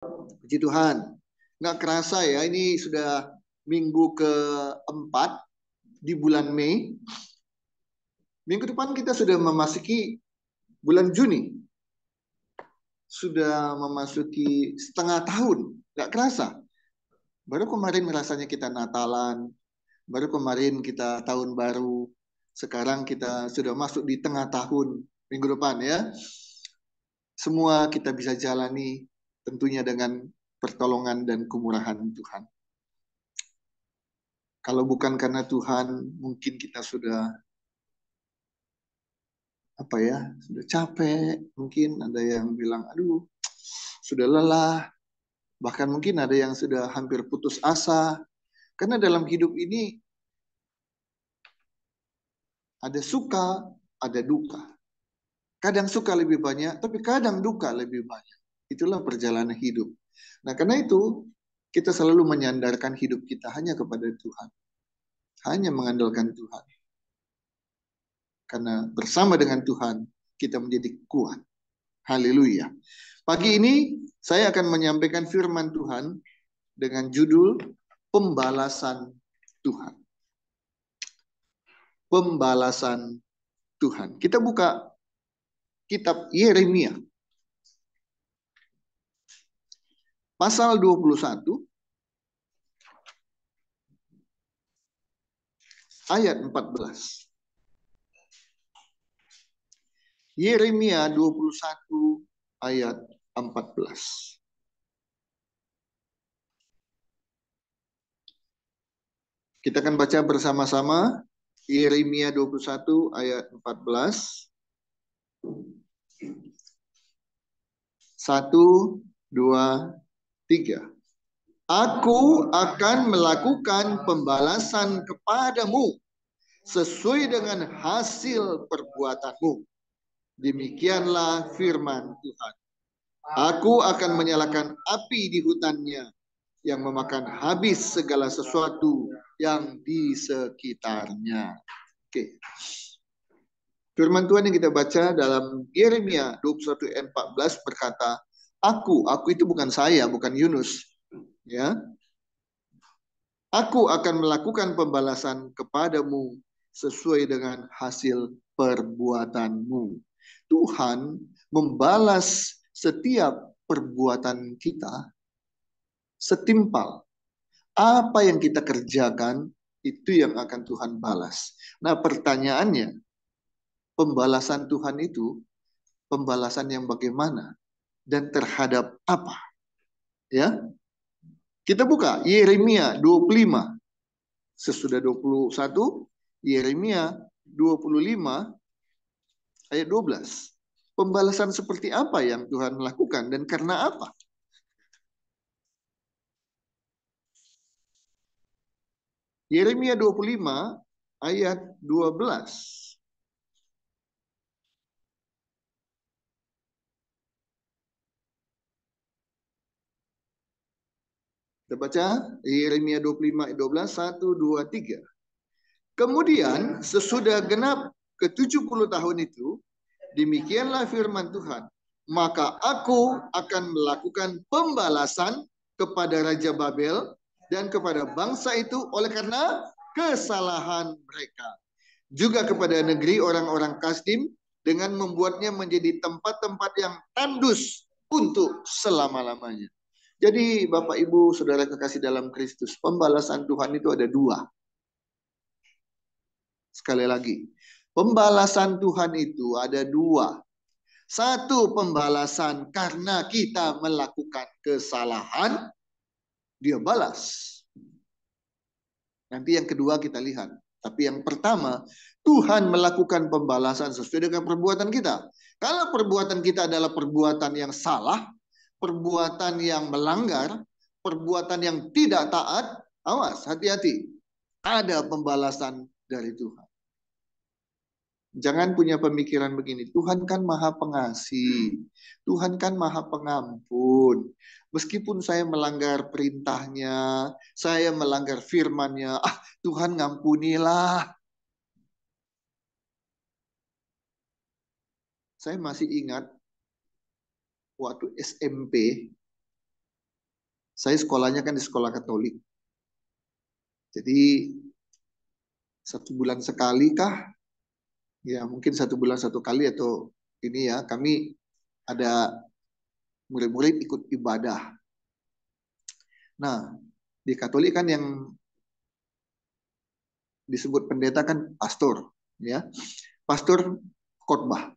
Puji Tuhan. Nggak kerasa ya, ini sudah minggu keempat di bulan Mei. Minggu depan kita sudah memasuki bulan Juni. Sudah memasuki setengah tahun. Nggak kerasa. Baru kemarin rasanya kita Natalan. Baru kemarin kita tahun baru. Sekarang kita sudah masuk di tengah tahun minggu depan ya. Semua kita bisa jalani tentunya dengan pertolongan dan kemurahan Tuhan. Kalau bukan karena Tuhan, mungkin kita sudah sudah capek. Mungkin ada yang bilang, aduh, sudah lelah. Bahkan mungkin ada yang sudah hampir putus asa. Karena dalam hidup ini ada suka, ada duka. Kadang suka lebih banyak, tapi kadang duka lebih banyak. Itulah perjalanan hidup. Nah, karena itu kita selalu menyandarkan hidup kita hanya kepada Tuhan. Hanya mengandalkan Tuhan. Karena bersama dengan Tuhan, kita menjadi kuat. Haleluya. Pagi ini saya akan menyampaikan firman Tuhan dengan judul Pembalasan Tuhan. Pembalasan Tuhan. Kita buka kitab Yeremia. Pasal 21 ayat 14. Yeremia 21 ayat 14. Kita akan baca bersama-sama Yeremia 21 ayat 14. 1, 2, 3. Aku akan melakukan pembalasan kepadamu sesuai dengan hasil perbuatanmu. Demikianlah firman Tuhan. Aku akan menyalakan api di hutannya yang memakan habis segala sesuatu yang di sekitarnya. Oke. Firman Tuhan yang kita baca dalam Yeremia 21 ayat 14 berkata, aku itu bukan saya, bukan Yunus. Ya, aku akan melakukan pembalasan kepadamu sesuai dengan hasil perbuatanmu. Tuhan membalas setiap perbuatan kita setimpal. Apa yang kita kerjakan, itu yang akan Tuhan balas. Nah, pertanyaannya, pembalasan Tuhan itu, pembalasan yang bagaimana? Dan terhadap apa? Ya, kita buka Yeremia 25. Sesudah 21, Yeremia 25 ayat 12. Pembalasan seperti apa yang Tuhan lakukan dan karena apa? Yeremia 25 ayat 12. Kita baca Yeremia 25 ayat 12, 1, 2, 3. Kemudian sesudah genap ke-70 tahun itu, demikianlah firman Tuhan. Maka aku akan melakukan pembalasan kepada Raja Babel dan kepada bangsa itu oleh karena kesalahan mereka. Juga kepada negeri orang-orang Kasdim dengan membuatnya menjadi tempat-tempat yang tandus untuk selama-lamanya. Jadi Bapak Ibu Saudara kekasih dalam Kristus, pembalasan Tuhan itu ada dua. Sekali lagi, pembalasan Tuhan itu ada dua. Satu, pembalasan karena kita melakukan kesalahan, dia balas. Nanti yang kedua kita lihat. Tapi yang pertama, Tuhan melakukan pembalasan sesuai dengan perbuatan kita. Kalau perbuatan kita adalah perbuatan yang salah, perbuatan yang melanggar, perbuatan yang tidak taat, awas, hati-hati. Ada pembalasan dari Tuhan. Jangan punya pemikiran begini, Tuhan kan maha pengasih, Tuhan kan maha pengampun. Meskipun saya melanggar perintahnya, saya melanggar firman-Nya, Tuhan ngampunilah. Saya masih ingat waktu SMP, Saya sekolahnya kan di sekolah Katolik. Jadi 1 bulan sekali kah? Ya mungkin 1 bulan 1 kali atau ini ya, kami ada murid-murid ikut ibadah. Nah, di Katolik kan yang disebut pendeta kan pastor, ya. Pastor khotbah.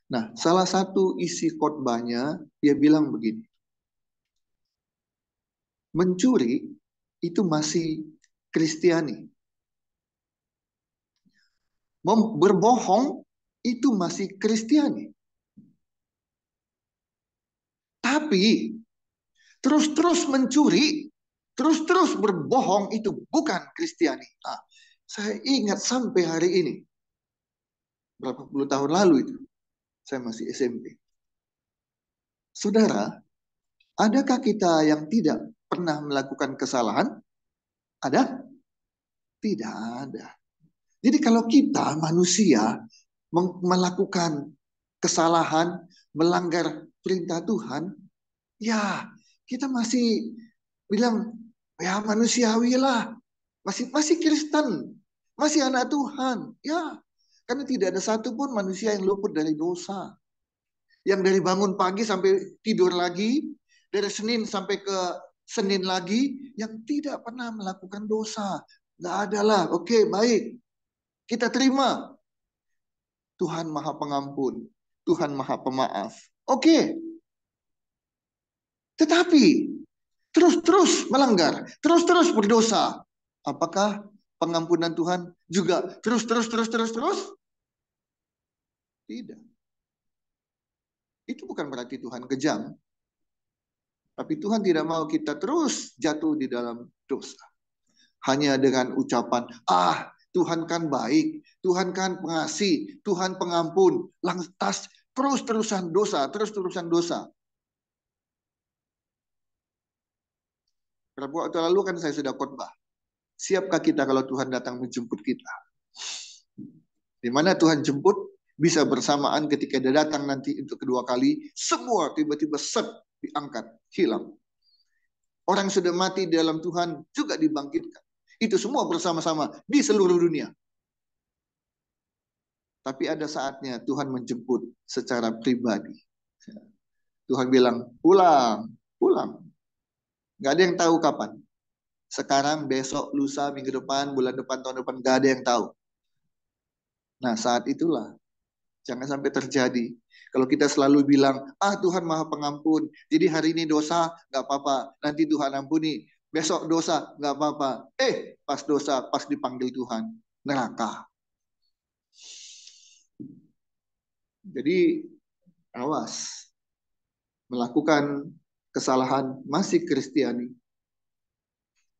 Nah, salah satu isi khotbahnya dia bilang begini. Mencuri itu masih Kristiani. Berbohong itu masih Kristiani. Tapi terus-terus mencuri, terus-terus berbohong itu bukan Kristiani. Nah, saya ingat sampai hari ini. Berapa puluh tahun lalu itu. Saya masih SMP. Saudara, adakah kita yang tidak pernah melakukan kesalahan? Ada? Tidak ada. Jadi kalau kita manusia melakukan kesalahan, melanggar perintah Tuhan, ya kita masih bilang, ya manusiawi lah. Masih Kristen, masih anak Tuhan. Ya, karena tidak ada satupun manusia yang luput dari dosa. Yang dari bangun pagi sampai tidur lagi, dari Senin sampai ke Senin lagi, yang tidak pernah melakukan dosa. Nggak ada lah. Oke, baik. Kita terima. Tuhan Maha Pengampun. Tuhan Maha Pemaaf. Oke. Tetapi terus-terus melanggar, terus-terus berdosa. Apakah pengampunan Tuhan juga terus? Tidak. Itu bukan berarti Tuhan kejam. Tapi Tuhan tidak mau kita terus jatuh di dalam dosa. Hanya dengan ucapan, Tuhan kan baik, Tuhan kan pengasih, Tuhan pengampun. Lantas terus-terusan dosa. Berapa waktu lalu kan saya sudah khotbah. Siapkah kita kalau Tuhan datang menjemput kita? Di mana Tuhan jemput, bisa bersamaan ketika dia datang nanti untuk kedua kali, semua tiba-tiba diangkat, hilang. Orang yang sudah mati dalam Tuhan juga dibangkitkan. Itu semua bersama-sama di seluruh dunia. Tapi ada saatnya Tuhan menjemput secara pribadi. Tuhan bilang, pulang. Gak ada yang tahu kapan. Sekarang, besok, lusa, minggu depan, bulan depan, tahun depan, gak ada yang tahu. Nah, saat itulah jangan sampai terjadi. Kalau kita selalu bilang, Tuhan Maha Pengampun, jadi hari ini dosa, gak apa-apa. Nanti Tuhan ampuni. Besok dosa, gak apa-apa. Pas dosa, pas dipanggil Tuhan, neraka. Jadi, awas. Melakukan kesalahan masih Kristiani.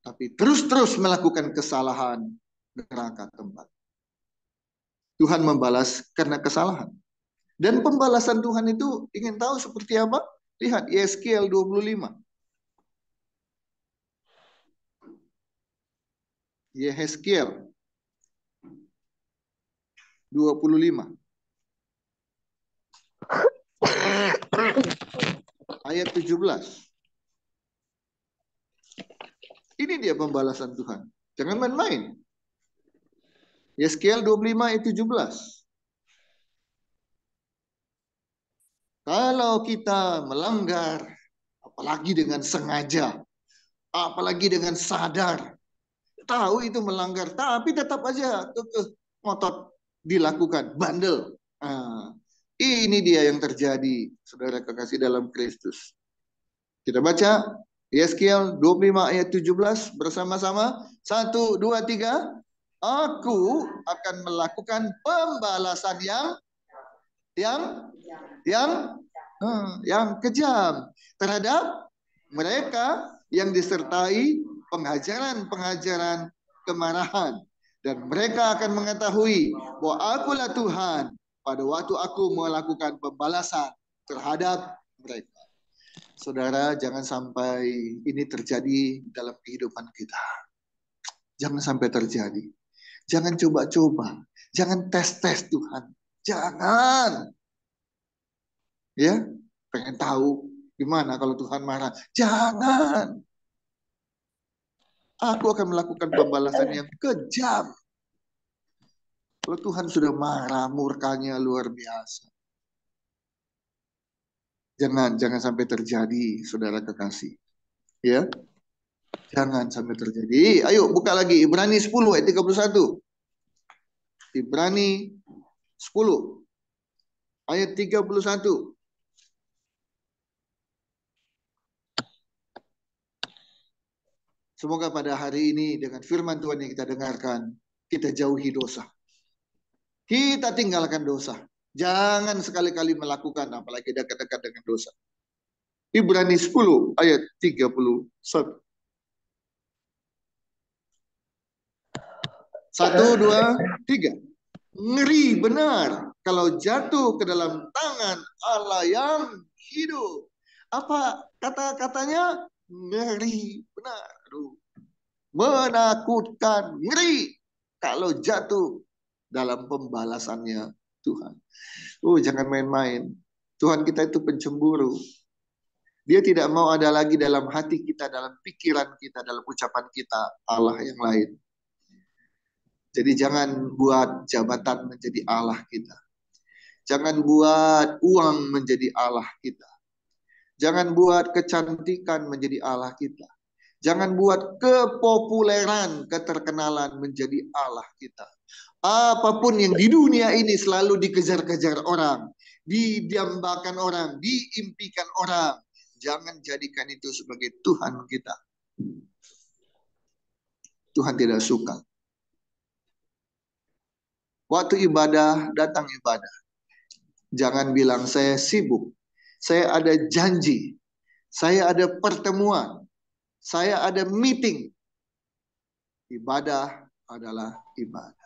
Tapi terus-terus melakukan kesalahan, neraka tempat. Tuhan membalas karena kesalahan. Dan pembalasan Tuhan itu ingin tahu seperti apa? Lihat Yeskiel 25. Yeskiel 25. Ayat 17. Ini dia pembalasan Tuhan. Jangan main-main. Yeskiel 25 ayat 17. Kalau kita melanggar, apalagi dengan sengaja, apalagi dengan sadar, tahu itu melanggar, tapi tetap aja ngotot dilakukan, bandel. Ini dia yang terjadi, saudara kekasih dalam Kristus. Kita baca Yeskiel 25 ayat 17 bersama-sama. 1, 2, 3. Aku akan melakukan pembalasan yang kejam terhadap mereka yang disertai pengajaran-pengajaran kemarahan, dan mereka akan mengetahui bahwa akulah Tuhan pada waktu aku melakukan pembalasan terhadap mereka. Saudara, jangan sampai ini terjadi dalam kehidupan kita. Jangan sampai terjadi. Jangan coba-coba. Jangan tes-tes Tuhan. Jangan. Ya, pengen tahu gimana kalau Tuhan marah. Jangan. Aku akan melakukan pembalasan yang kejam. Kalau Tuhan sudah marah, murkanya luar biasa. Jangan sampai terjadi, saudara kekasih. Ya, jangan sampai terjadi. Ayo buka lagi Ibrani 10 ayat 31. Ibrani 10 ayat 31. Semoga pada hari ini dengan firman Tuhan yang kita dengarkan, kita jauhi dosa. Kita tinggalkan dosa. Jangan sekali-kali melakukan, apalagi dekat-dekat dengan dosa. Ibrani 10 ayat 31. 1, 2, 3. Ngeri benar kalau jatuh ke dalam tangan Allah yang hidup. Apa kata-katanya? Ngeri benar. Aduh. Menakutkan, ngeri kalau jatuh dalam pembalasannya Tuhan. Jangan main-main. Tuhan kita itu pencemburu. Dia tidak mau ada lagi dalam hati kita, dalam pikiran kita, dalam ucapan kita Allah yang lain. Jadi jangan buat jabatan menjadi Allah kita. Jangan buat uang menjadi Allah kita. Jangan buat kecantikan menjadi Allah kita. Jangan buat kepopuleran, keterkenalan menjadi Allah kita. Apapun yang di dunia ini selalu dikejar-kejar orang, didambakan orang, diimpikan orang. Jangan jadikan itu sebagai Tuhan kita. Tuhan tidak suka. Waktu ibadah, datang ibadah. Jangan bilang saya sibuk, saya ada janji, saya ada pertemuan, saya ada meeting. Ibadah adalah ibadah.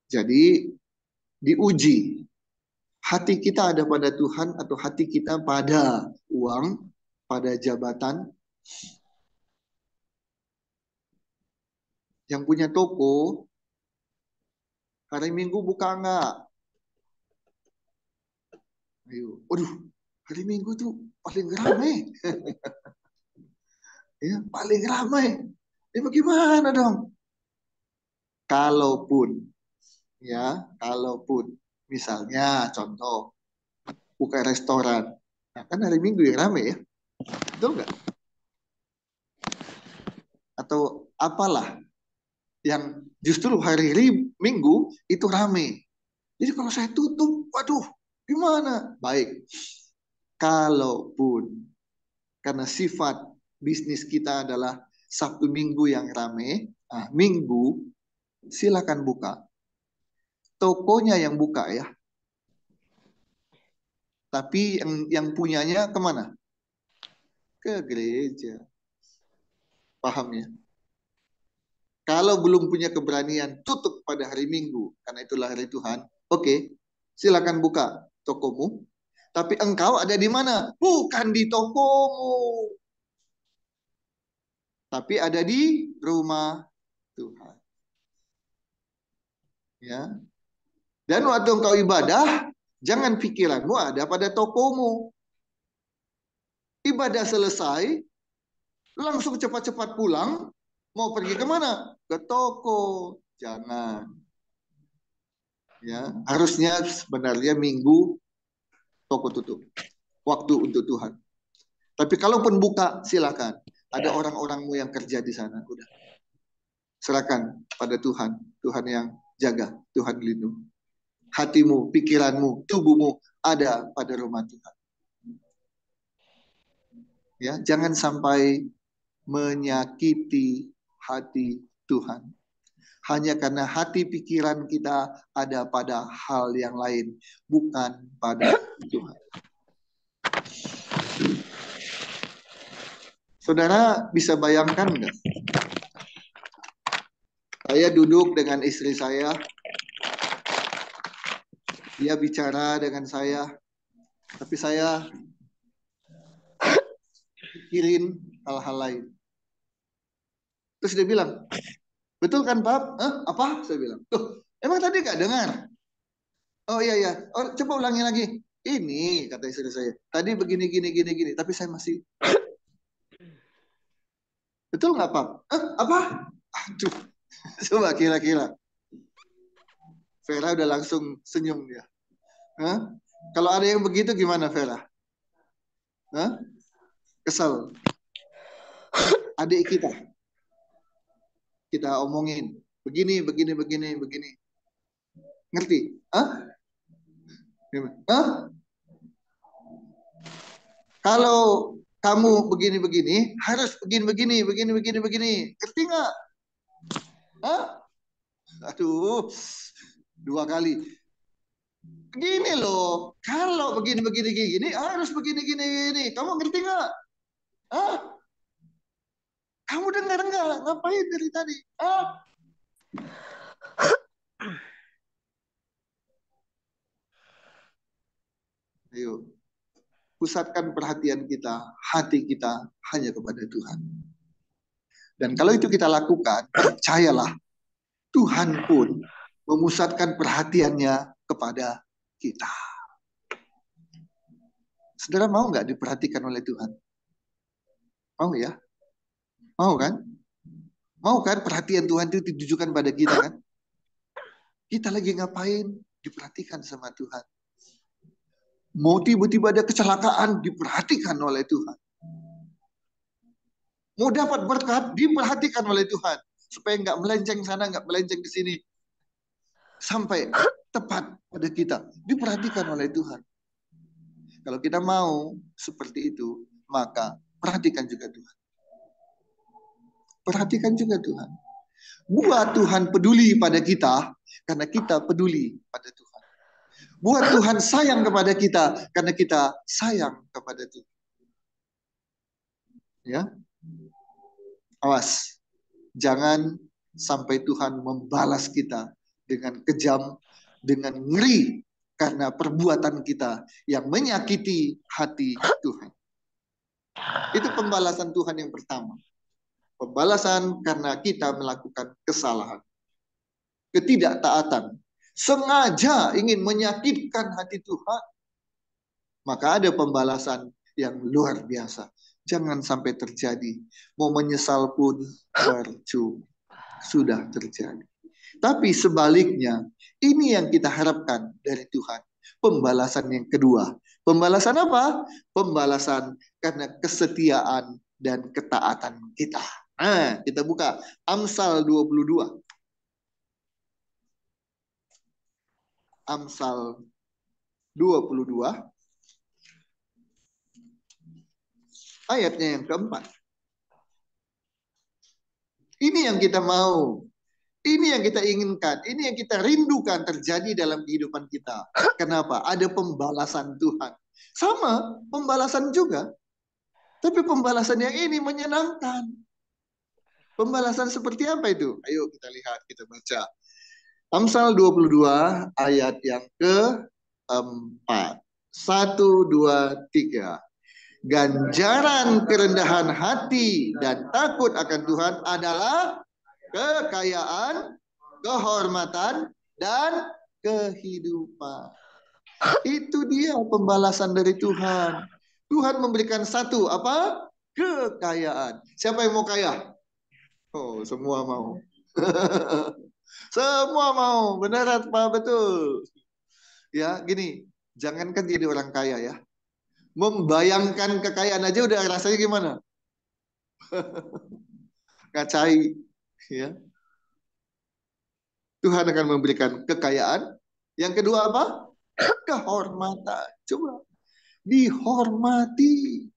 Jadi diuji, hati kita ada pada Tuhan atau hati kita pada uang, pada jabatan. Yang punya toko, hari Minggu buka enggak? Ayo, waduh, hari Minggu tuh paling ramai. Ya, paling ramai. Bagaimana dong? Kalaupun misalnya contoh buka restoran, nah, kan hari Minggu yang ramai ya, betul nggak? Atau apalah yang justru hari Minggu itu ramai. Jadi kalau saya tutup, waduh, gimana? Baik, kalaupun karena sifat bisnis kita adalah Sabtu Minggu yang ramai, nah, Minggu silakan buka. Tokonya yang buka ya. Tapi yang punyanya kemana? Ke gereja. Paham ya? Kalau belum punya keberanian tutup pada hari Minggu, karena itulah hari Tuhan, oke, silakan buka tokomu. Tapi engkau ada di mana? Bukan di tokomu. Tapi ada di rumah Tuhan. Ya. Dan waktu engkau ibadah, jangan pikiranmu ada pada tokomu. Ibadah selesai, langsung cepat-cepat pulang, mau pergi kemana? Ke toko. Jangan. Ya, harusnya sebenarnya Minggu toko tutup. Waktu untuk Tuhan. Tapi kalaupun buka, silakan. Ada orang-orangmu yang kerja di sana. Udah. Serahkan pada Tuhan. Tuhan yang jaga. Tuhan lindung. Hatimu, pikiranmu, tubuhmu ada pada rumah Tuhan. Ya, jangan sampai menyakiti hati Tuhan. Hanya karena hati pikiran kita ada pada hal yang lain, bukan pada Tuhan. Saudara bisa bayangkan nggak? Saya duduk dengan istri saya, dia bicara dengan saya, tapi saya pikirin hal-hal lain. Terus dia bilang, betul kan Pak? Apa? Saya bilang, tuh, emang tadi nggak dengar? Oh iya ya, oh, coba ulangi lagi. Ini kata istri saya, tadi begini gini gini gini, tapi saya masih Betul nggak, Pak? Apa? Aduh, coba kira-kira. Vera udah langsung senyum dia. Hah? Kalau ada yang begitu gimana, Vera? Hah? Kesel. Adik kita omongin. Begini, begini, begini, begini. Ngerti? Hah? Hah? Kalau kamu begini-begini, harus begini-begini, begini-begini, begini. Ngerti nggak? Hah? Aduh, 2 kali. Begini loh, kalau begini-begini gini, harus begini-gini gini. Kamu ngerti nggak? Hah? Kamu dengar nggak? Ngapain dari tadi? Hah? Ayo, pusatkan perhatian kita, hati kita hanya kepada Tuhan. Dan kalau itu kita lakukan, percayalah, Tuhan pun memusatkan perhatiannya kepada kita. Saudara mau nggak diperhatikan oleh Tuhan? Mau ya? Mau kan? Mau kan perhatian Tuhan itu ditujukan pada kita kan? Kita lagi ngapain? Diperhatikan sama Tuhan. Mau tiba-tiba ada kecelakaan, diperhatikan oleh Tuhan. Mau dapat berkat, diperhatikan oleh Tuhan. Supaya nggak melenceng sana, nggak melenceng ke sini. Sampai tepat pada kita. Diperhatikan oleh Tuhan. Kalau kita mau seperti itu, maka perhatikan juga Tuhan. Perhatikan juga Tuhan. Buat Tuhan peduli pada kita, karena kita peduli pada Tuhan. Buat Tuhan sayang kepada kita, karena kita sayang kepada Tuhan. Ya, awas, jangan sampai Tuhan membalas kita dengan kejam, dengan ngeri, karena perbuatan kita yang menyakiti hati Tuhan. Itu pembalasan Tuhan yang pertama. Pembalasan karena kita melakukan kesalahan. Ketidaktaatan. Sengaja ingin menyakitkan hati Tuhan. Maka ada pembalasan yang luar biasa. Jangan sampai terjadi. Mau menyesal pun percuma. Sudah terjadi. Tapi sebaliknya, ini yang kita harapkan dari Tuhan. Pembalasan yang kedua. Pembalasan apa? Pembalasan karena kesetiaan dan ketaatan kita. Nah, kita buka Amsal 22. Amsal 22 ayatnya yang keempat. Ini yang kita mau. Ini yang kita inginkan. Ini yang kita rindukan terjadi dalam kehidupan kita. Kenapa? Ada pembalasan Tuhan. Sama, pembalasan juga. Tapi pembalasan yang ini menyenangkan. Pembalasan seperti apa itu? Ayo kita lihat, kita baca. Amsal 22 ayat yang keempat. 1, 2, 3. Ganjaran kerendahan hati dan takut akan Tuhan adalah kekayaan, kehormatan, dan kehidupan. Itu dia pembalasan dari Tuhan. Tuhan memberikan satu, apa? Kekayaan. Siapa yang mau kaya? Oh, semua mau. Semua mau. Benar, Pak, betul. Ya, gini, jangankan jadi orang kaya ya. Membayangkan kekayaan aja udah rasanya gimana? Ngacai. Ya. Tuhan akan memberikan kekayaan. Yang kedua apa? Kehormatan. Coba. Dihormati.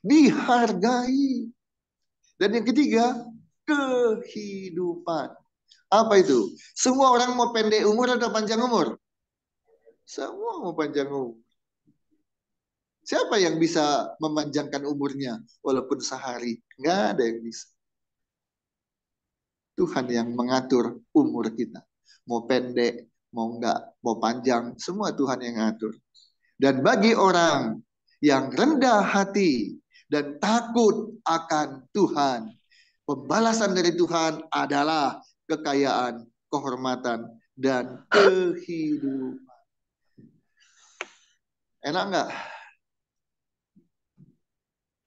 Dihargai. Dan yang ketiga, kehidupan. Apa itu? Semua orang mau pendek umur atau panjang umur? Semua mau panjang umur. Siapa yang bisa memanjangkan umurnya walaupun sehari? Nggak ada yang bisa. Tuhan yang mengatur umur kita. Mau pendek, mau enggak, mau panjang, semua Tuhan yang ngatur. Dan bagi orang yang rendah hati dan takut akan Tuhan, pembalasan dari Tuhan adalah kekayaan, kehormatan, dan kehidupan. Enak nggak?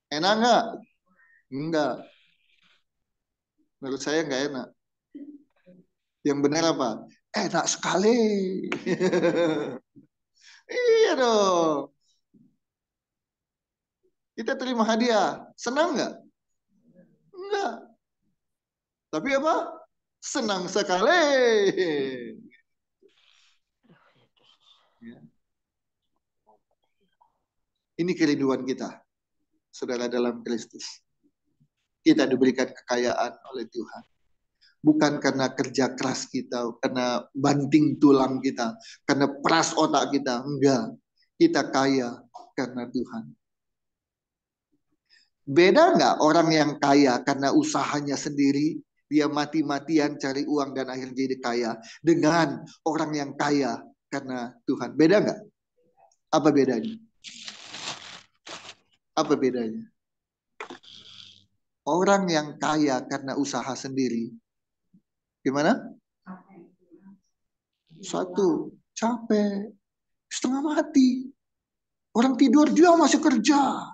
Enak nggak? Enggak. Menurut saya nggak enak. Yang benar apa? Enak sekali. Iya dong. Kita terima hadiah. Senang nggak? Enggak. Tapi apa? Senang sekali. Ya. Ini kerinduan kita, saudara dalam Kristus. Kita diberikan kekayaan oleh Tuhan. Bukan karena kerja keras kita, karena banting tulang kita, karena peras otak kita. Enggak. Kita kaya karena Tuhan. Beda nggak orang yang kaya karena usahanya sendiri, dia mati-matian cari uang dan akhirnya jadi kaya, dengan orang yang kaya karena Tuhan. Beda nggak? Apa bedanya? Apa bedanya? Orang yang kaya karena usaha sendiri, gimana? Satu, capek, setengah mati. Orang tidur, dia masih kerja.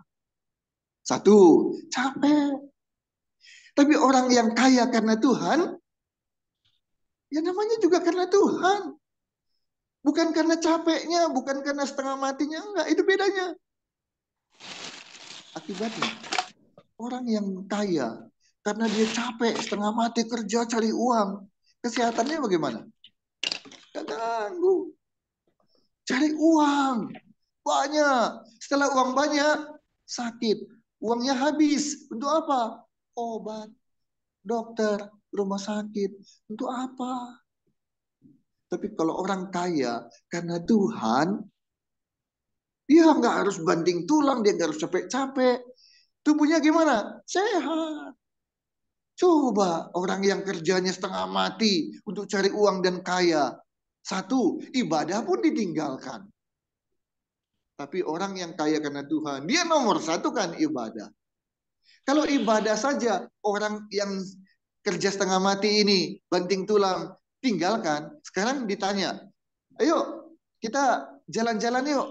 Satu, capek. Tapi orang yang kaya karena Tuhan, ya namanya juga karena Tuhan. Bukan karena capeknya, bukan karena setengah matinya, enggak. Itu bedanya. Akibatnya, orang yang kaya, karena dia capek, setengah mati kerja, cari uang. Kesehatannya bagaimana? Terganggu. Cari uang. Banyak. Setelah uang banyak, sakit. Uangnya habis. Untuk apa? Obat, dokter, rumah sakit. Untuk apa? Tapi kalau orang kaya, karena Tuhan, dia nggak harus banting tulang, dia nggak harus capek-capek. Tubuhnya gimana? Sehat. Coba orang yang kerjanya setengah mati untuk cari uang dan kaya. Satu, ibadah pun ditinggalkan. Tapi orang yang kaya karena Tuhan, dia nomor satu kan ibadah. Kalau ibadah saja, orang yang kerja setengah mati ini, banting tulang, tinggalkan. Sekarang ditanya, ayo kita jalan-jalan yuk,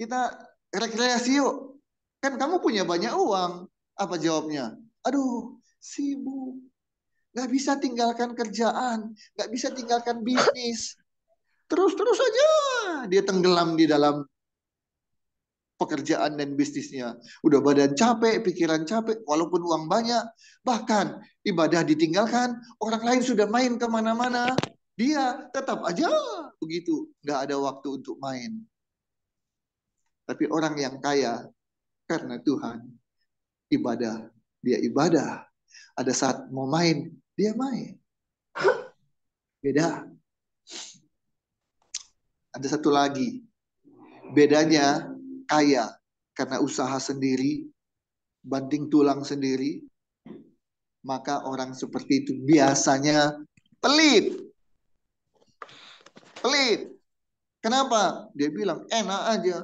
kita rekreasi yuk. Kan kamu punya banyak uang. Apa jawabnya? Aduh, sibuk. Gak bisa tinggalkan kerjaan, gak bisa tinggalkan bisnis. Terus-terus saja dia tenggelam di dalam pekerjaan dan bisnisnya. Udah badan capek, pikiran capek, walaupun uang banyak. Bahkan ibadah ditinggalkan, orang lain sudah main kemana-mana. Dia tetap aja begitu, gak ada waktu untuk main. Tapi orang yang kaya karena Tuhan, ibadah, dia ibadah. Ada saat mau main, dia main. Beda. Ada satu lagi, bedanya kaya karena usaha sendiri, banting tulang sendiri, maka orang seperti itu biasanya pelit. Pelit. Kenapa? Dia bilang, enak aja.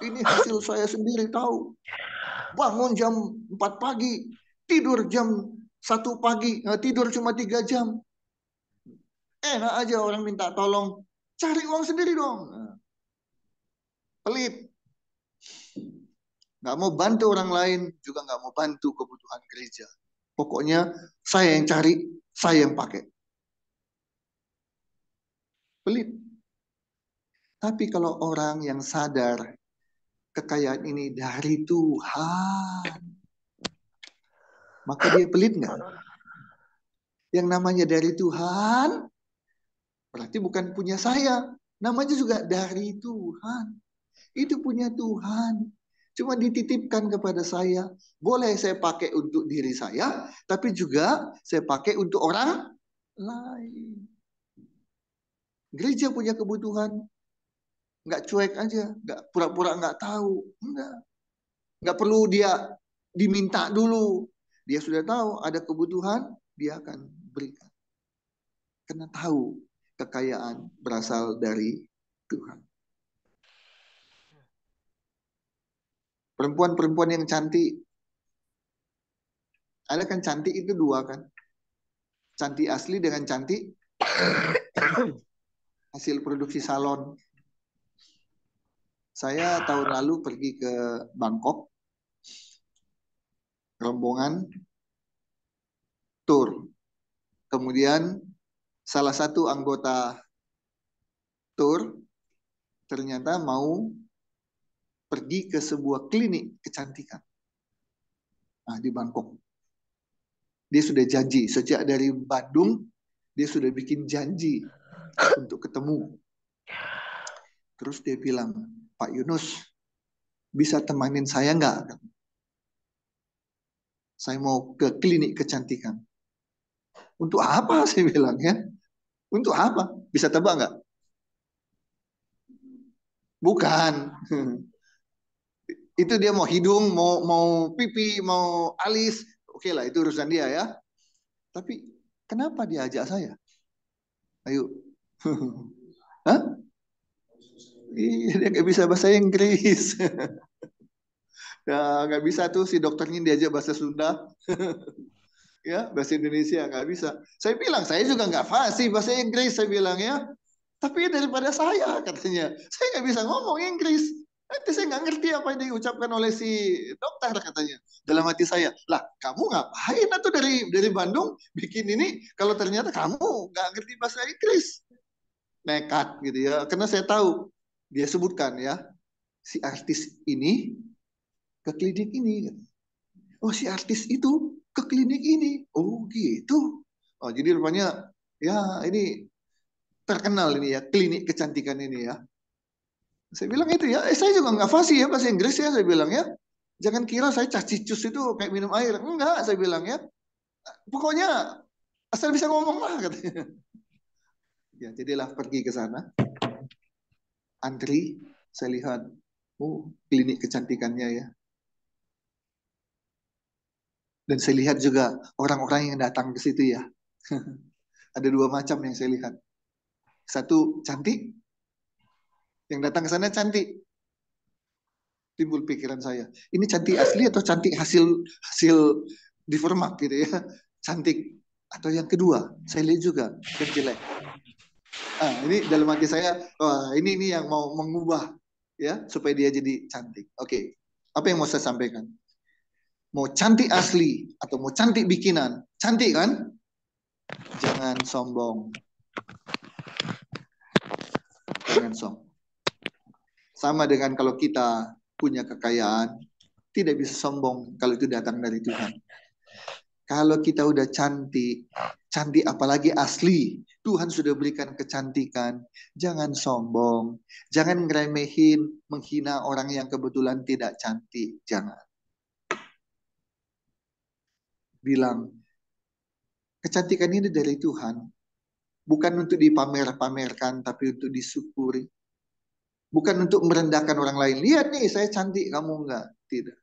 Ini hasil saya sendiri tahu. Bangun jam 4 pagi, tidur jam 1 pagi, tidur cuma 3 jam. Enak aja orang minta tolong, cari uang sendiri dong. Pelit. Nggak mau bantu orang lain, juga nggak mau bantu kebutuhan gereja. Pokoknya saya yang cari, saya yang pakai. Pelit. Tapi kalau orang yang sadar kekayaan ini dari Tuhan, maka dia pelit nggak? Yang namanya dari Tuhan, berarti bukan punya saya. Namanya juga dari Tuhan. Itu punya Tuhan. Cuma dititipkan kepada saya. Boleh saya pakai untuk diri saya, tapi juga saya pakai untuk orang lain. Gereja punya kebutuhan, nggak cuek aja, nggak pura-pura nggak tahu, nggak perlu dia diminta dulu. Dia sudah tahu ada kebutuhan, dia akan berikan. Karena tahu kekayaan berasal dari Tuhan. Perempuan-perempuan yang cantik, ada kan cantik itu dua kan? Cantik asli dengan cantik hasil produksi salon. Saya tahun lalu pergi ke Bangkok, rombongan tour Kemudian salah satu anggota tur ternyata mau pergi ke sebuah klinik kecantikan. Nah, di Bangkok. Dia sudah janji, sejak dari Bandung, dia sudah bikin janji untuk ketemu. Terus dia bilang, Pak Yunus, bisa temanin saya nggak? Saya mau ke klinik kecantikan. Untuk apa? Saya bilang ya. Untuk apa? Bisa tebak nggak? Bukan. Itu dia mau hidung, mau pipi, mau alis. Oke lah, itu urusan dia ya. Tapi kenapa dia ajak saya? Ayo. Hah? Iya, dia nggak bisa bahasa Inggris. Ya, nggak bisa tuh si dokternya diajak bahasa Sunda. Ya, bahasa Indonesia nggak bisa. Saya bilang, saya juga nggak fasih bahasa Inggris. Saya bilang ya. Tapi daripada saya katanya, saya nggak bisa ngomong Inggris. Nanti saya nggak ngerti apa yang diucapkan oleh si dokter katanya. Dalam hati saya, lah kamu ngapain atau dari Bandung bikin ini kalau ternyata kamu nggak ngerti bahasa Inggris. Nekat gitu ya. Karena saya tahu dia sebutkan ya si artis ini ke klinik ini. Oh si artis itu ke klinik ini. Oh gitu. Oh jadi rupanya ya ini terkenal ini ya klinik kecantikan ini ya. Saya bilang itu ya, saya juga nggak fasih ya bahasa Inggris ya, saya bilang ya. Jangan kira saya cacicus itu kayak minum air. Enggak, saya bilang ya. Pokoknya asal bisa ngomong lah katanya. Ya, jadilah pergi ke sana. Antri, saya lihat, oh klinik kecantikannya ya. Dan saya lihat juga orang-orang yang datang ke situ ya. Ada dua macam yang saya lihat. Satu cantik, yang datang ke sana cantik. Timbul pikiran saya, ini cantik asli atau cantik hasil hasil diformak gitu ya, cantik. Atau yang kedua, saya lihat juga yang jelek. Ah, ini dalam hati saya, wah ini yang mau mengubah ya supaya dia jadi cantik. Oke, apa yang mau saya sampaikan? Mau cantik asli atau mau cantik bikinan, cantik kan? Jangan sombong, jangan sombong. Sama dengan kalau kita punya kekayaan, tidak bisa sombong kalau itu datang dari Tuhan. Kalau kita udah cantik, cantik apalagi asli, Tuhan sudah berikan kecantikan, jangan sombong, jangan ngeremehin, menghina orang yang kebetulan tidak cantik, jangan. Bilang, kecantikan ini dari Tuhan, bukan untuk dipamer-pamerkan, tapi untuk disyukuri. Bukan untuk merendahkan orang lain. Lihat nih, saya cantik, kamu enggak. Tidak.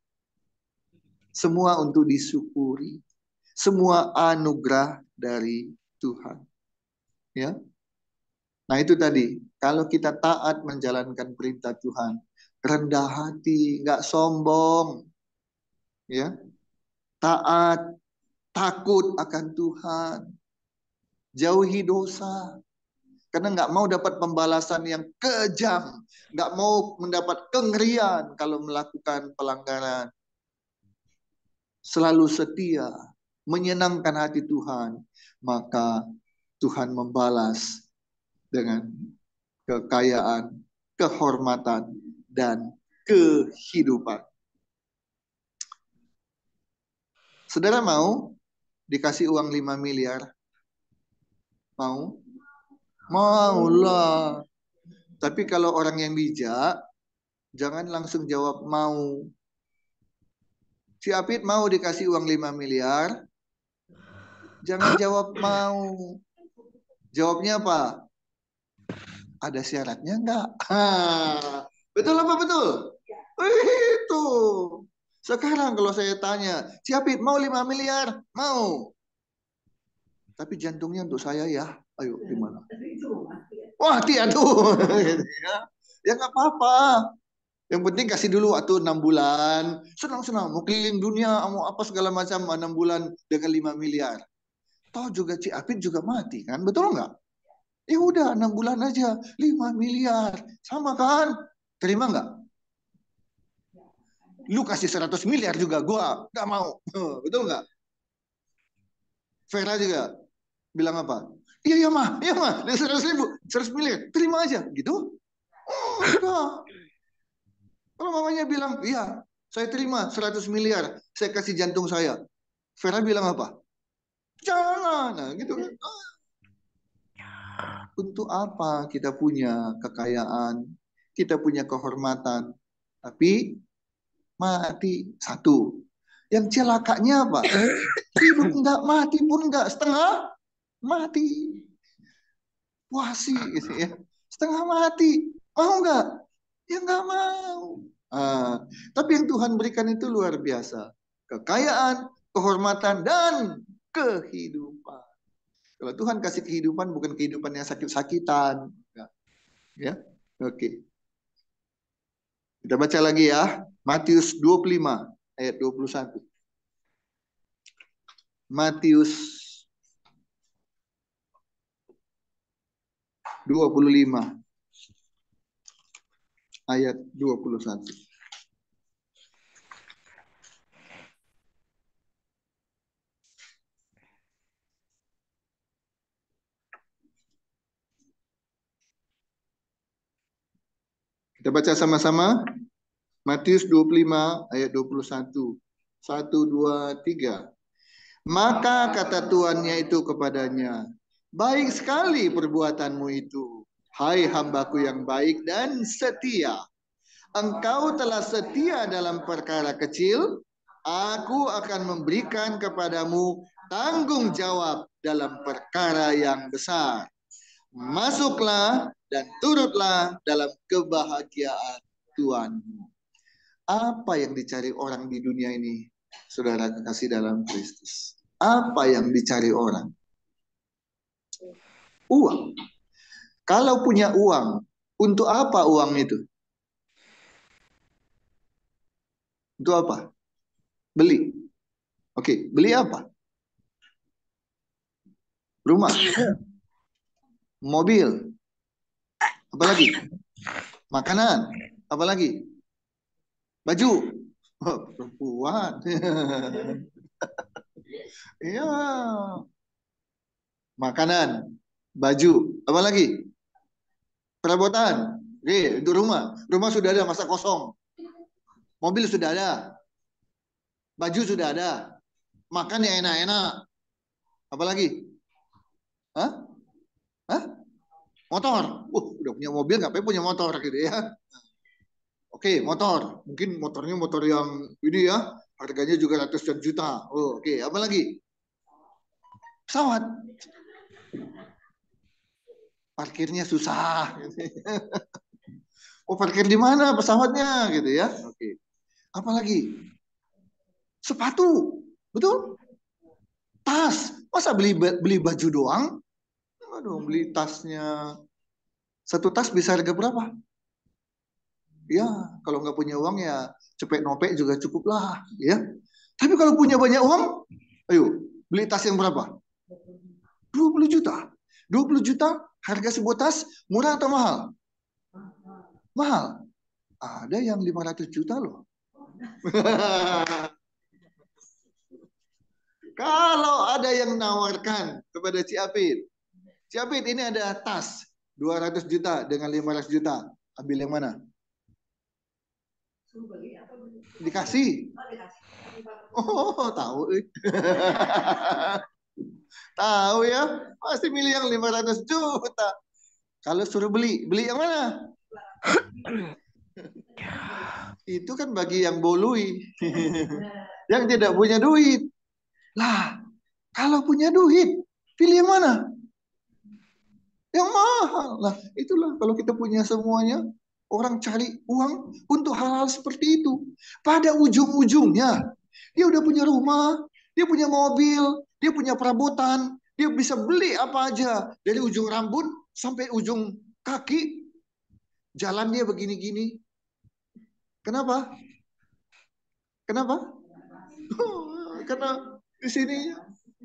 Semua untuk disyukuri. Semua anugerah dari Tuhan. Ya. Nah itu tadi, kalau kita taat menjalankan perintah Tuhan, rendah hati, nggak sombong, ya, taat, takut akan Tuhan, jauhi dosa, karena nggak mau dapat pembalasan yang kejam, nggak mau mendapat kengerian kalau melakukan pelanggaran, selalu setia, menyenangkan hati Tuhan, maka Tuhan membalas dengan kekayaan, kehormatan, dan kehidupan. Saudara mau dikasih uang 5 miliar? Mau? Maulah. Tapi kalau orang yang bijak, jangan langsung jawab mau. Si Apit mau dikasih uang 5 miliar? Jangan jawab mau. Jawabnya apa? Ada syaratnya enggak? Betul apa betul? Itu. Sekarang kalau saya tanya, si Apit mau 5 miliar? Mau. Tapi jantungnya untuk saya ya. Ayo gimana? Wah tuh. Ya nggak apa-apa. Yang penting kasih dulu waktu 6 bulan. Senang-senang. Mau keliling dunia, mau apa segala macam 6 bulan dengan 5 miliar. Toh juga Ci Apit juga mati kan? Betul nggak? Ya udah 6 bulan aja. 5 miliar. Sama kan? Terima nggak? Lu kasih 100 miliar juga. Gua nggak mau. Betul nggak? Vera juga. Bilang apa? Iya, iya mah, iya mah. 100.000, 100 miliar, terima aja, gitu? Oh, enggak. Kalau mamanya bilang, iya, saya terima 100 miliar, saya kasih jantung saya. Vera bilang apa? Jangan, nah, gitu kan. Untuk apa kita punya kekayaan, kita punya kehormatan, tapi mati satu. Yang celakanya apa? Hidup enggak, mati pun enggak, setengah mati. Wah sih, gitu ya. Setengah mati, mau enggak? Ya enggak mau. Tapi yang Tuhan berikan itu luar biasa. Kekayaan, kehormatan, dan kehidupan. Kalau Tuhan kasih kehidupan, bukan kehidupan yang sakit-sakitan. Ya, oke. Kita baca lagi ya. Matius 25 ayat 21. Matius 25 ayat 21. Kita baca sama-sama. Matius 25 ayat 21. 1, 2, 3. Maka kata tuannya itu kepadanya, baik sekali perbuatanmu itu, hai hambaku yang baik dan setia. Engkau telah setia dalam perkara kecil, aku akan memberikan kepadamu tanggung jawab dalam perkara yang besar. Masuklah dan turutlah dalam kebahagiaan Tuhanmu. Apa yang dicari orang di dunia ini, saudara kekasih dalam Kristus? Apa yang dicari orang? Uang. Kalau punya uang, untuk apa uang itu? Untuk apa? Beli. Oke, beli apa? Rumah, mobil, apa lagi? Makanan, apa lagi? Baju. Oh, perempuan. Iya. Makanan, baju, apa lagi? Perabotan. Oke, untuk rumah. Rumah sudah ada, masa kosong. Mobil sudah ada. Baju sudah ada. Makan yang enak-enak. Apa lagi? Hah? Hah? Motor. Udah punya mobil, ngapain punya motor gitu ya? Oke, motor. Mungkin motornya motor yang ini ya, harganya juga ratusan juta. Oh, oke. Apa lagi? Pesawat. Parkirnya susah. Oh, parkir di mana pesawatnya gitu ya? Oke. Apa lagi? Sepatu. Betul? Tas. Masa beli beli baju doang? Aduh, beli tasnya. Satu tas bisa harga berapa? Ya, kalau nggak punya uang ya cepet nopek juga cukup lah, ya. Tapi kalau punya banyak uang, ayo beli tas yang berapa? 20 juta. 20 juta harga sebuah tas murah atau mahal? Mahal. Ada yang 500 juta loh. Kalau ada yang menawarkan kepada Ciapit, Ciapit ini ada tas 200 juta dengan 500 juta. Ambil yang mana? Dikasih. Oh, tahu. Tahu ya, pasti milih yang 500 juta. Kalau suruh beli, beli yang mana? Itu kan bagi yang bolui. Yang tidak punya duit. Lah, kalau punya duit, pilih yang mana? Yang mahal. Lah, itulah kalau kita punya semuanya, orang cari uang untuk hal-hal seperti itu. Pada ujung-ujungnya, dia udah punya rumah, dia punya mobil, dia punya perabotan, dia bisa beli apa aja. Dari ujung rambut sampai ujung kaki, jalan dia begini-gini. Kenapa? Kenapa? Karena di sini.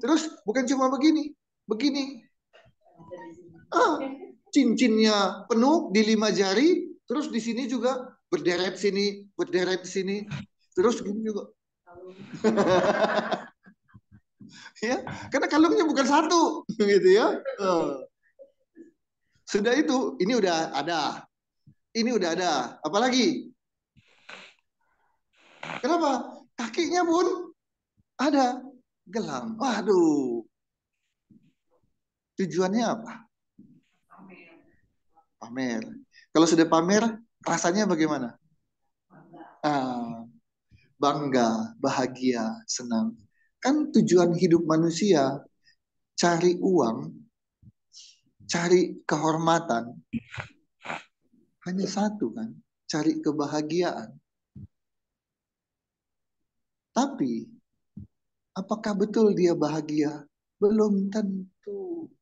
Terus bukan cuma begini, begini. Cincinnya penuh di 5 jari, terus di sini juga berderet sini, berderet sini, terus gini juga. Ya, karena kalungnya bukan satu, gitu ya. Sudah itu, ini udah ada, ini udah ada. Apalagi? Kenapa? Kakinya pun ada gelang. Waduh, tujuannya apa? Pamer. Kalau sudah pamer, rasanya bagaimana? Ah, bangga, bahagia, senang. Kan tujuan hidup manusia cari uang, cari kehormatan, hanya satu kan, cari kebahagiaan. Tapi apakah betul dia bahagia? Belum tentu.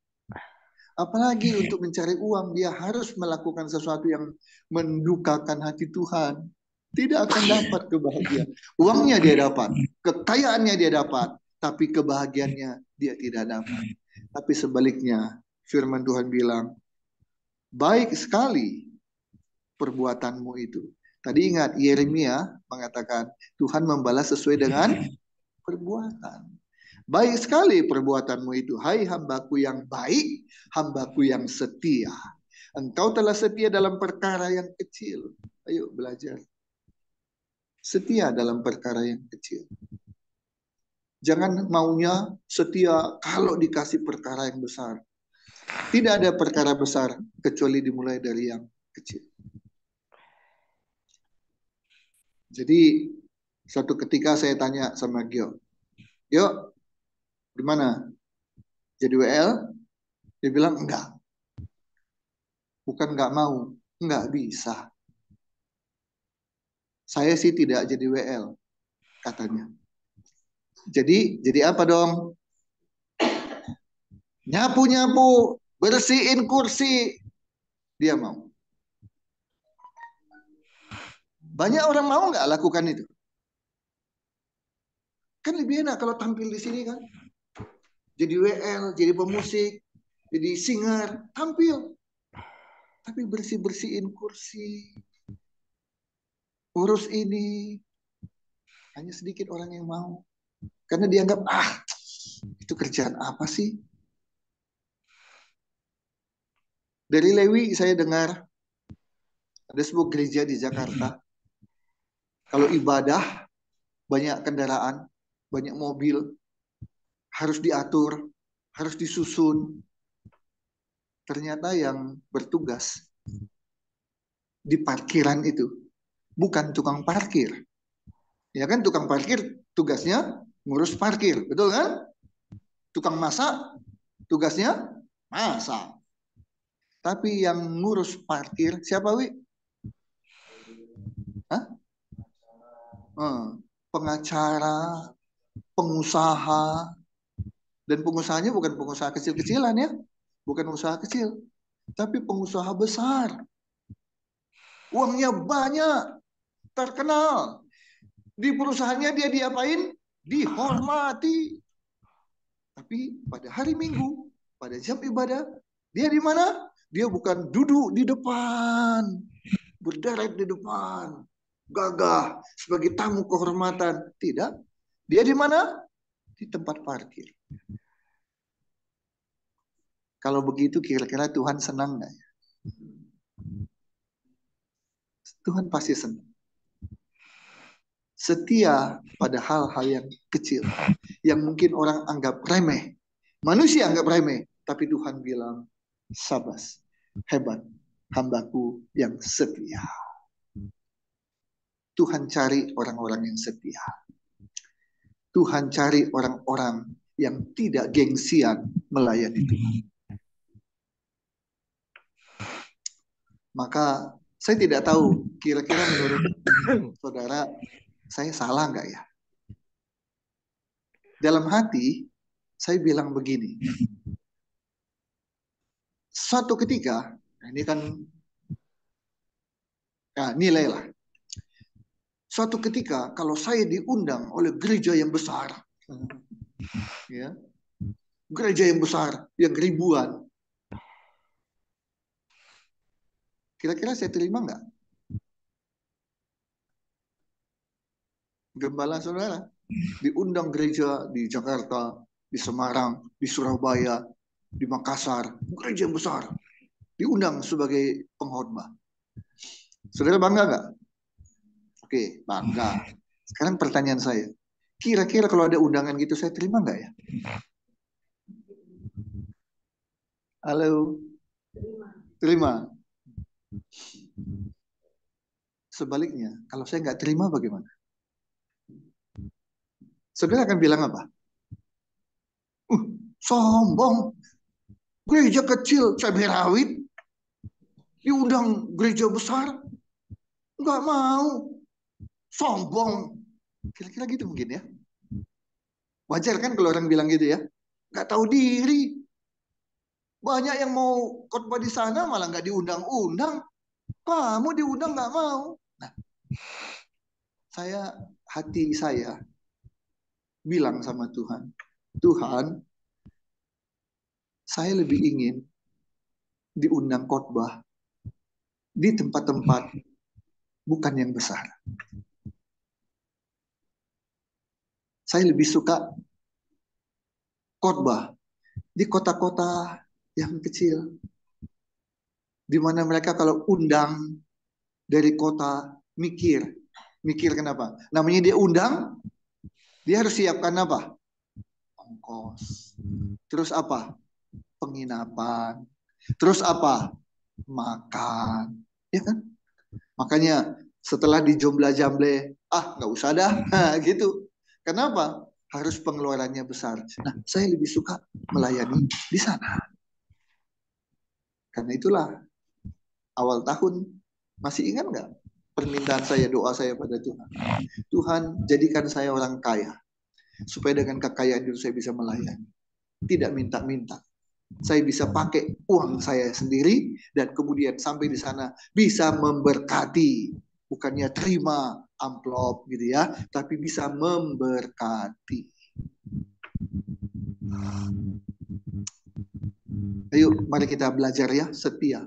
Apalagi untuk mencari uang, dia harus melakukan sesuatu yang mendukakan hati Tuhan. Tidak akan dapat kebahagiaan. Uangnya dia dapat, kekayaannya dia dapat, tapi kebahagiaannya dia tidak dapat. Tapi sebaliknya, firman Tuhan bilang, baik sekali perbuatanmu itu. Tadi ingat, Yeremia mengatakan, Tuhan membalas sesuai dengan perbuatan. Baik sekali perbuatanmu itu, hai hambaku yang baik, hambaku yang setia. Engkau telah setia dalam perkara yang kecil. Ayo belajar. Setia dalam perkara yang kecil. Jangan maunya setia kalau dikasih perkara yang besar. Tidak ada perkara besar kecuali dimulai dari yang kecil. Jadi suatu ketika saya tanya sama Gio, Gio, gimana? Jadi WL? Dia bilang enggak. Bukan enggak mau, enggak bisa. Saya sih tidak jadi WL, katanya. Jadi apa dong? Nyapu-nyapu, bersihin kursi. Dia mau. Banyak orang mau nggak lakukan itu? Kan lebih enak kalau tampil di sini kan. Jadi WL, jadi pemusik, jadi singer, tampil. Tapi bersih-bersihin kursi, urus ini, hanya sedikit orang yang mau. Karena dianggap, itu kerjaan apa sih? Dari Lewi saya dengar, ada sebuah gereja di Jakarta. Kalau ibadah, banyak kendaraan, banyak mobil, harus diatur, harus disusun. Ternyata yang bertugas di parkiran itu bukan tukang parkir. Ya kan, tukang parkir tugasnya ngurus parkir, betul kan? Tukang masak tugasnya masak. Tapi yang ngurus parkir siapa, Wi? Hah? Pengacara, pengusaha, dan pengusahanya bukan pengusaha kecil-kecilan ya, bukan usaha kecil, tapi pengusaha besar. Uangnya banyak, terkenal. Di perusahaannya dia diapain? Dihormati. Tapi pada hari Minggu, pada jam ibadah, dia di mana? Dia bukan duduk di depan, berderet di depan, gagah sebagai tamu kehormatan. Tidak. Dia di mana? Di tempat parkir. Kalau begitu kira-kira Tuhan senang nggak ya? Tuhan pasti senang. Setia pada hal-hal yang kecil, yang mungkin orang anggap remeh. Manusia anggap remeh, tapi Tuhan bilang, sabas, hebat, hambaku yang setia. Tuhan cari orang-orang yang setia. Tuhan cari orang-orang yang tidak gengsian melayani Tuhan. Maka saya tidak tahu kira-kira menurut saudara saya salah nggak ya? Dalam hati saya bilang begini. Suatu ketika, ini kan nilai lah. Suatu ketika kalau saya diundang oleh gereja yang besar, ya, gereja yang besar, yang ribuan, kira-kira saya terima nggak? Gembala saudara diundang gereja di Jakarta di Semarang, di Surabaya, di Makassar, gereja besar, diundang sebagai pengkhotbah. Saudara bangga nggak? Oke, bangga. Sekarang pertanyaan saya, kira-kira kalau ada undangan gitu saya terima nggak ya? Halo? Terima. Sebaliknya, kalau saya nggak terima bagaimana? Saudara akan bilang apa? Sombong. Gereja kecil, cabai rawit. Diundang gereja besar. Nggak mau. Sombong. Kira-kira gitu mungkin ya. Wajar kan kalau orang bilang gitu ya. Nggak tahu diri. Banyak yang mau khotbah di sana malah nggak diundang-undang. Kamu diundang nggak mau. Nah, hati saya bilang sama Tuhan, Tuhan, saya lebih ingin diundang khotbah di tempat-tempat bukan yang besar. Saya lebih suka khotbah di kota-kota yang kecil, di mana mereka kalau undang dari kota mikir kenapa? Namanya dia undang, dia harus siapkan apa? Ongkos. Terus apa? Penginapan. Terus apa? Makan. Ya kan? Makanya setelah dijomble-jamble, nggak usah dah, gitu. Kenapa? Harus pengeluarannya besar. Nah, saya lebih suka melayani di sana. Karena itulah awal tahun, masih ingat nggak permintaan saya, doa saya pada Tuhan? Tuhan, jadikan saya orang kaya, supaya dengan kekayaan itu saya bisa melayani. Tidak minta-minta. Saya bisa pakai uang saya sendiri, dan kemudian sampai di sana bisa memberkati. Bukannya terima amplop gitu ya, tapi bisa memberkati. Ayo, mari kita belajar ya, setia.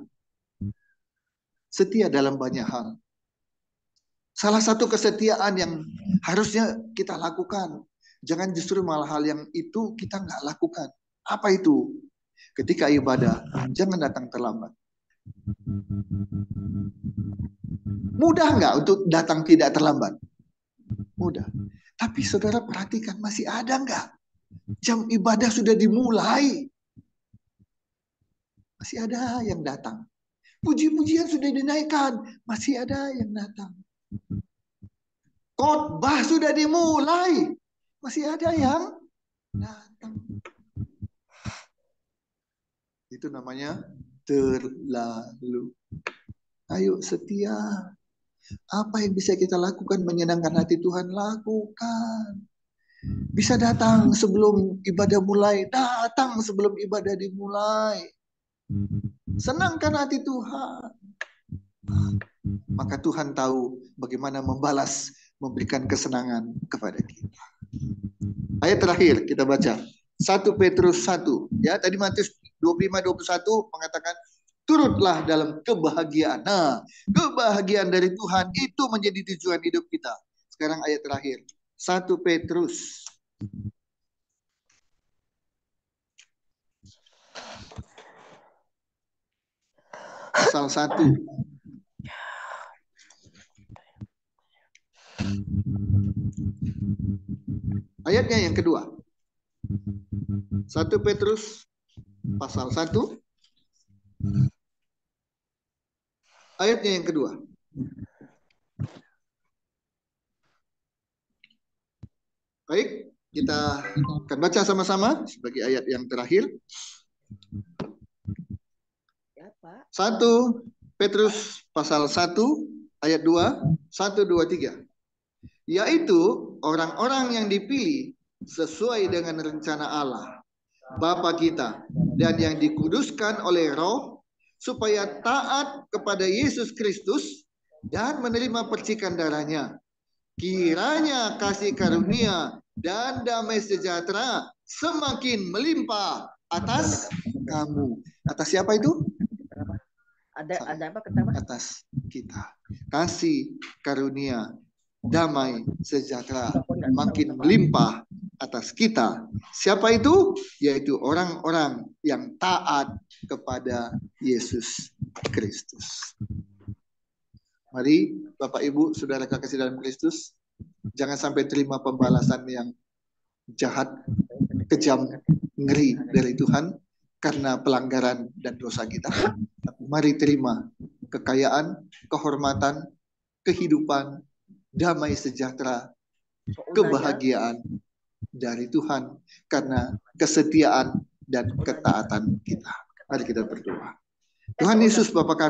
Setia dalam banyak hal. Salah satu kesetiaan yang harusnya kita lakukan, jangan justru malah hal yang itu kita nggak lakukan. Apa itu? Ketika ibadah, jangan datang terlambat. Mudah nggak untuk datang tidak terlambat? Mudah. Tapi saudara perhatikan, masih ada nggak? Jam ibadah sudah dimulai. Masih ada yang datang. Puji-pujian sudah dinaikkan. Masih ada yang datang. Khotbah sudah dimulai. Masih ada yang datang. Itu namanya terlalu. Ayo setia. Apa yang bisa kita lakukan menyenangkan hati Tuhan? Lakukan. Bisa datang sebelum ibadah mulai. Datang sebelum ibadah dimulai. Senangkan hati Tuhan. Maka Tuhan tahu bagaimana membalas, memberikan kesenangan kepada kita. Ayat terakhir kita baca. 1 Petrus 1. Ya, tadi Matius 25-21 mengatakan, turutlah dalam kebahagiaan. Nah, kebahagiaan dari Tuhan itu menjadi tujuan hidup kita. Sekarang ayat terakhir. 1 Petrus. Pasal 1. Ayatnya yang kedua. 1 Petrus pasal 1. Ayatnya yang kedua. Baik, kita akan baca sama-sama sebagai ayat yang terakhir. 1 Petrus pasal 1 ayat 2, 1, 2, 3. Yaitu orang-orang yang dipilih sesuai dengan rencana Allah, Bapa kita, dan yang dikuduskan oleh Roh, supaya taat kepada Yesus Kristus dan menerima percikan darahnya. Kiranya kasih karunia dan damai sejahtera semakin melimpah atas kamu. Atas siapa itu? Ada apa? Atas kita. Kasih karunia, damai sejahtera makin melimpah atas kita. Siapa itu? Yaitu orang-orang yang taat kepada Yesus Kristus. Mari Bapak Ibu, saudara kekasih dalam Kristus, jangan sampai terima pembalasan yang jahat, kejam, ngeri dari Tuhan karena pelanggaran dan dosa kita. Mari terima kekayaan, kehormatan, kehidupan, damai sejahtera, kebahagiaan dari Tuhan karena kesetiaan dan ketaatan kita. Mari kita berdoa. Tuhan Yesus Bapa kami,